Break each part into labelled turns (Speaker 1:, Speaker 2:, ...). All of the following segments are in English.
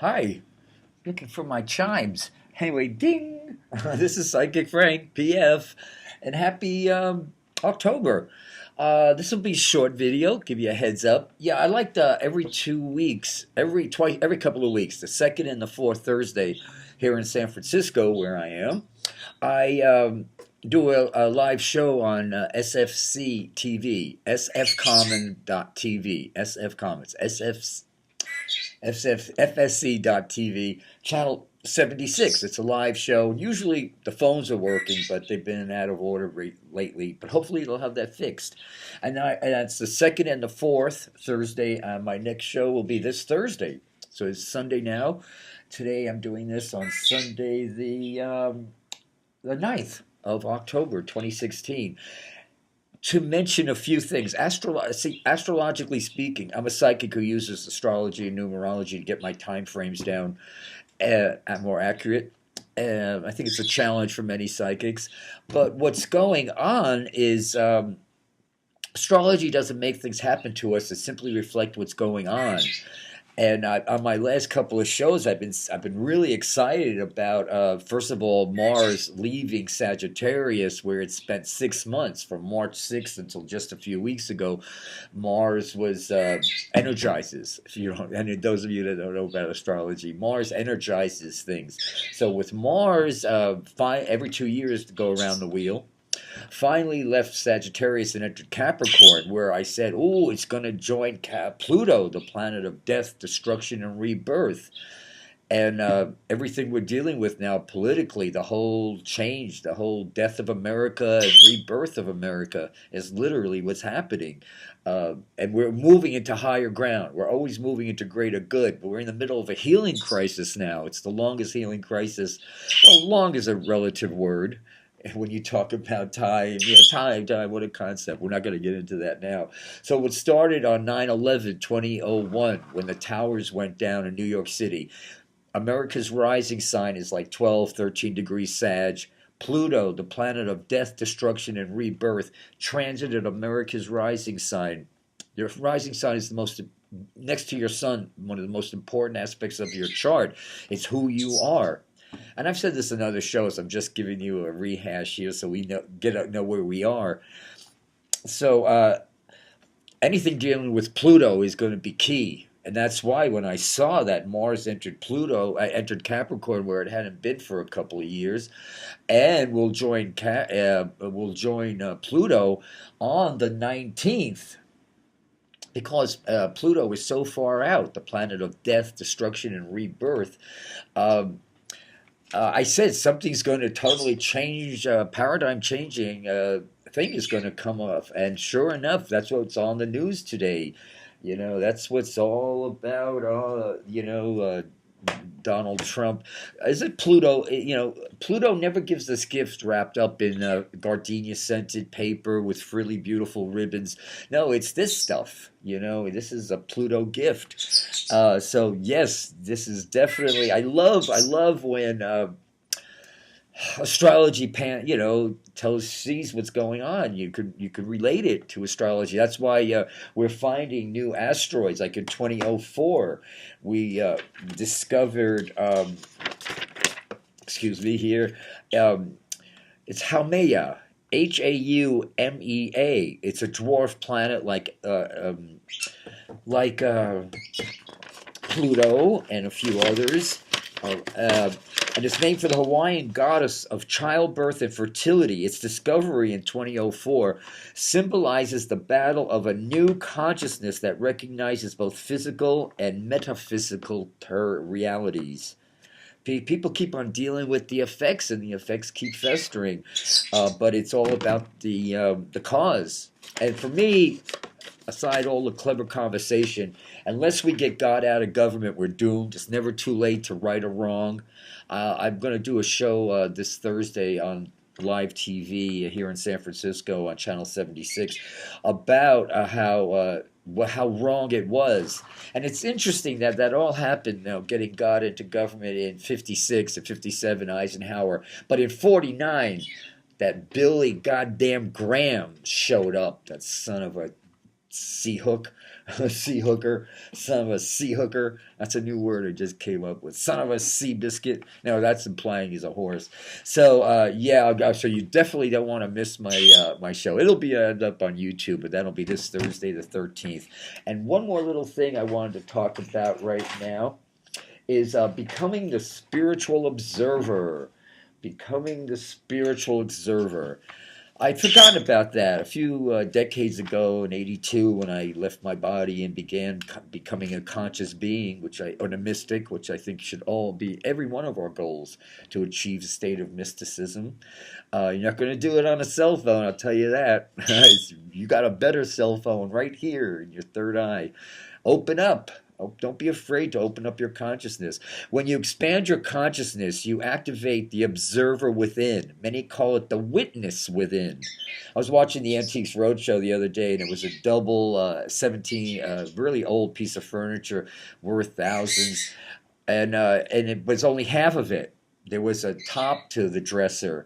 Speaker 1: Hi, looking for my chimes. Anyway, ding! This is Psychic Frank, PF, and happy October. This will be a short video. Give you a heads up. Yeah, I like every 2 weeks, every couple of weeks, the second and the fourth Thursday here in San Francisco, where I am. I do a live show on SFC TV, sfcommon.tv, SF Commons, FSC.TV, channel 76. It's a live show. Usually the phones are working, but they've been out of order lately. But hopefully they'll have that fixed. And that's the second and the fourth Thursday. My next show will be this Thursday. So it's Sunday now. Today I'm doing this on Sunday the 9th of October 2016. To mention a few things, astrologically speaking, I'm a psychic who uses astrology and numerology to get my time frames down more accurate. I think it's a challenge for many psychics. But what's going on is astrology doesn't make things happen to us; it simply reflects what's going on. And on my last couple of shows, I've been really excited about first of all Mars leaving Sagittarius, where it spent 6 months from March 6th until just a few weeks ago. Mars was energizes. If you don't, and those of you that don't know about astrology, Mars energizes things. So with Mars, every 2 years to go around the wheel. Finally left Sagittarius and entered Capricorn, where I said, "Oh, it's going to join Pluto, the planet of death, destruction, and rebirth." And everything we're dealing with now politically, the whole change, the whole death of America and rebirth of America is literally what's happening. And we're moving into higher ground. We're always moving into greater good, but we're in the middle of a healing crisis now. It's the longest healing crisis. Well, long is a relative word when you talk about time, time, what a concept. We're not going to get into that now. So what started on 9/11, 2001, when the towers went down in New York City, America's rising sign is like 12, 13 degrees Sag. Pluto, the planet of death, destruction, and rebirth, transited America's rising sign. Your rising sign is the most, next to your sun, one of the most important aspects of your chart. It's who you are. And I've said this in other shows. I'm just giving you a rehash here so we know where we are. So anything dealing with Pluto is going to be key. And that's why when I saw that Mars entered entered Capricorn where it hadn't been for a couple of years, and will join Pluto on the 19th, because Pluto is so far out, the planet of death, destruction, and rebirth. I said something's going to totally change, paradigm changing thing is going to come off. And sure enough, that's what's on the news today. That's what's all about, Donald Trump. Is it Pluto? Pluto never gives us gifts wrapped up in gardenia scented paper with frilly, beautiful ribbons. No, it's this stuff. This is a Pluto gift. So yes, this is definitely. I love when astrology sees what's going on. You could relate it to astrology. That's why we're finding new asteroids. Like in 2004 we discovered excuse me here, it's Haumea, Haumea. It's a dwarf planet like Pluto and a few others. And it's named for the Hawaiian goddess of childbirth and fertility. Its discovery in 2004 symbolizes the battle of a new consciousness that recognizes both physical and metaphysical realities. People keep on dealing with the effects, and the effects keep festering. But it's all about the cause. And for me, aside all the clever conversation, unless we get God out of government, we're doomed. It's never too late to right a wrong. I'm going to do a show this Thursday on live TV here in San Francisco on Channel 76 about how wrong it was. And it's interesting that all happened, getting God into government in 56 and 57, Eisenhower. But in 49, that Billy goddamn Graham showed up, that son of a sea hook, sea hooker, son of a sea hooker. That's a new word I just came up with. Son of a sea biscuit. No, that's implying he's a horse. So yeah, so you definitely don't want to miss my show. It'll be end up on YouTube, but that'll be this Thursday the 13th. And one more little thing I wanted to talk about right now is becoming the spiritual observer. Becoming the spiritual observer. I'd forgotten about that a few decades ago in '82 when I left my body and began becoming a conscious being, or a mystic, which I think should all be every one of our goals to achieve a state of mysticism. You're not going to do it on a cell phone, I'll tell you that. You got a better cell phone right here in your third eye. Open up. Oh, don't be afraid to open up your consciousness. When you expand your consciousness, you activate the observer within. Many call it the witness within. I was watching the Antiques Roadshow the other day, and it was a double 17, really old piece of furniture worth thousands, and it was only half of it. There was a top to the dresser.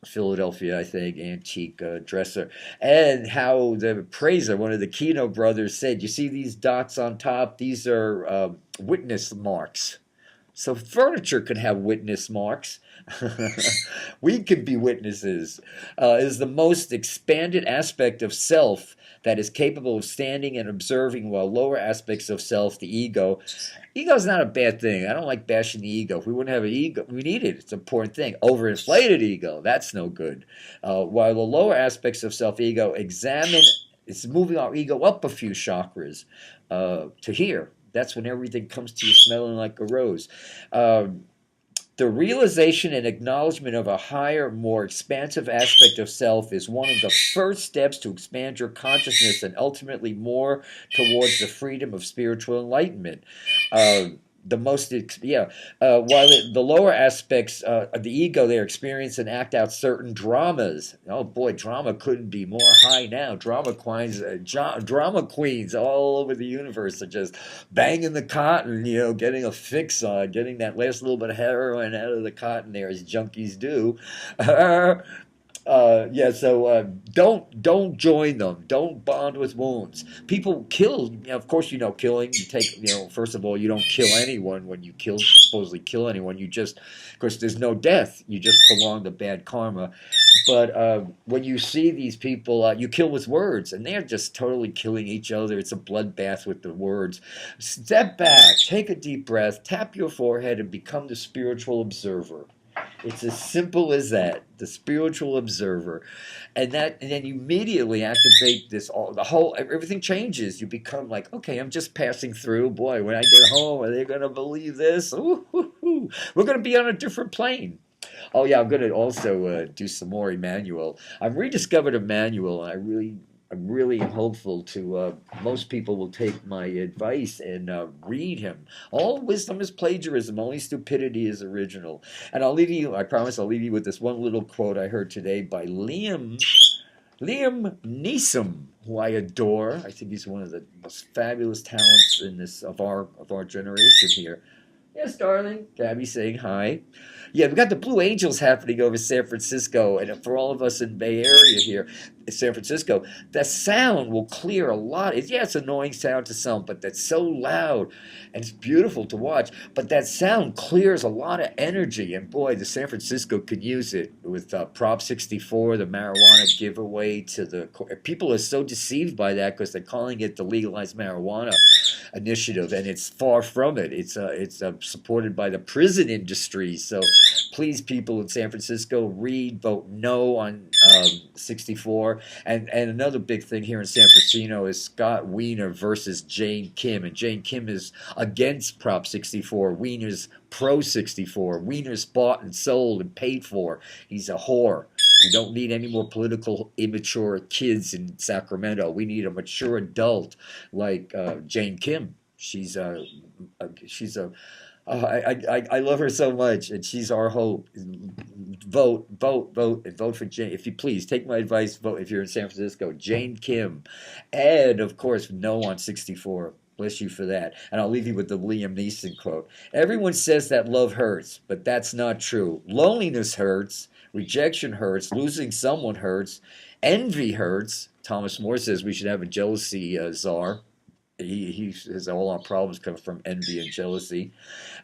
Speaker 1: Philadelphia, I think, antique dresser, and how the appraiser, one of the Kino brothers, said, "You see these dots on top? These are witness marks." So furniture can have witness marks. We can be witnesses. It is the most expanded aspect of self that is capable of standing and observing, while lower aspects of self, the ego. Ego is not a bad thing. I don't like bashing the ego. If we wouldn't have an ego, we need it. It's an important thing. Overinflated ego, that's no good. While the lower aspects of self, ego, it's moving our ego up a few chakras to here. That's when everything comes to you smelling like a rose. The realization and acknowledgement of a higher, more expansive aspect of self is one of the first steps to expand your consciousness and ultimately more towards the freedom of spiritual enlightenment. While the lower aspects of the ego there experience and act out certain dramas. Oh boy, drama couldn't be more high now. Drama queens all over the universe are just banging the cotton, getting a fix on, getting that last little bit of heroin out of the cotton there, as junkies do. Don't join them. Don't bond with wounds. People kill. Of course, killing. You take. First of all, you don't kill anyone when you supposedly kill anyone. You just, of course, there's no death. You just prolong the bad karma. But when you see these people, you kill with words, and they're just totally killing each other. It's a bloodbath with the words. Step back, take a deep breath, tap your forehead, and become the spiritual observer. It's as simple as that, the spiritual observer. And then you immediately activate everything changes. You become like, okay, I'm just passing through. Boy, when I get home, are they going to believe this? Ooh, we're going to be on a different plane. Oh yeah, I'm going to also do some more Emmanuel. I've rediscovered Emmanuel, and I'm really hopeful to most people will take my advice and read him. All wisdom is plagiarism. Only stupidity is original. And I promise I'll leave you with this one little quote I heard today by Liam Neeson, who I adore. I think he's one of the most fabulous talents in this of our generation here. Yes, darling. Gabby saying hi. Yeah, we got the Blue Angels happening over San Francisco, and for all of us in Bay Area here, in San Francisco, the sound will clear a lot. It's annoying sound to some, but that's so loud, and it's beautiful to watch. But that sound clears a lot of energy, and boy, the San Francisco could use it with Prop 64, the marijuana giveaway to the people are so deceived by that because they're calling it the legalized marijuana initiative, and it's far from it. It's supported by the prison industry. So please, people in San Francisco, vote no on 64. And another big thing here in San Francisco is Scott Wiener versus Jane Kim. And Jane Kim is against Prop 64. Wiener's pro 64. Wiener's bought and sold and paid for. He's a whore. We don't need any more political immature kids in Sacramento. We need a mature adult like Jane Kim. I love her so much, and she's our hope. Vote, and vote for Jane. If you please, take my advice, vote if you're in San Francisco. Jane Kim. And, of course, no on 64. Bless you for that. And I'll leave you with the Liam Neeson quote. Everyone says that love hurts, but that's not true. Loneliness hurts. Rejection hurts. Losing someone hurts. Envy hurts. Thomas More says we should have a jealousy czar. He says all our problems come from envy and jealousy.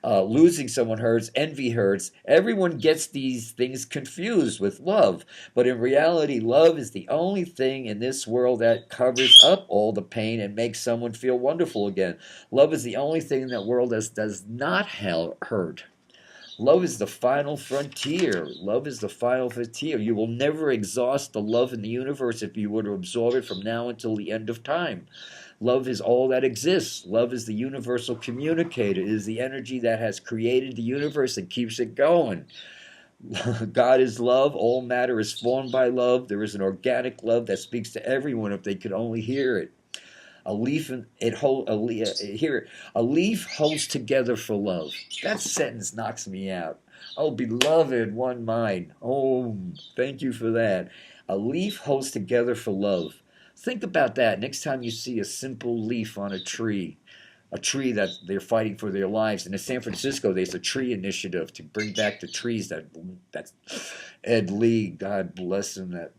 Speaker 1: Losing someone hurts, envy hurts. Everyone gets these things confused with love. But in reality, love is the only thing in this world that covers up all the pain and makes someone feel wonderful again. Love is the only thing in that world that does not hurt. Love is the final frontier. Love is the final frontier. You will never exhaust the love in the universe if you were to absorb it from now until the end of time. Love is all that exists. Love is the universal communicator. It is the energy that has created the universe and keeps it going. God is love. All matter is formed by love. There is an organic love that speaks to everyone if they could only hear it. A leaf holds together for love. That sentence knocks me out. Oh, beloved, one mind. Oh, thank you for that. A leaf holds together for love. Think about that next time you see a simple leaf on a tree that they're fighting for their lives. And in San Francisco, there's a tree initiative to bring back the trees that Ed Lee, God bless him, that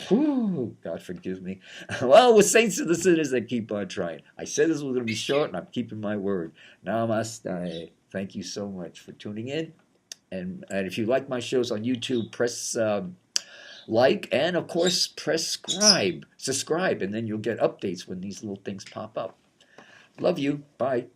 Speaker 1: whew, God forgive me. Well, we're saints and the sinners that keep on trying. I said this was going to be short, and I'm keeping my word. Namaste. Thank you so much for tuning in. And if you like my shows on YouTube, press like, and of course, press subscribe, and then you'll get updates when these little things pop up. Love you. Bye.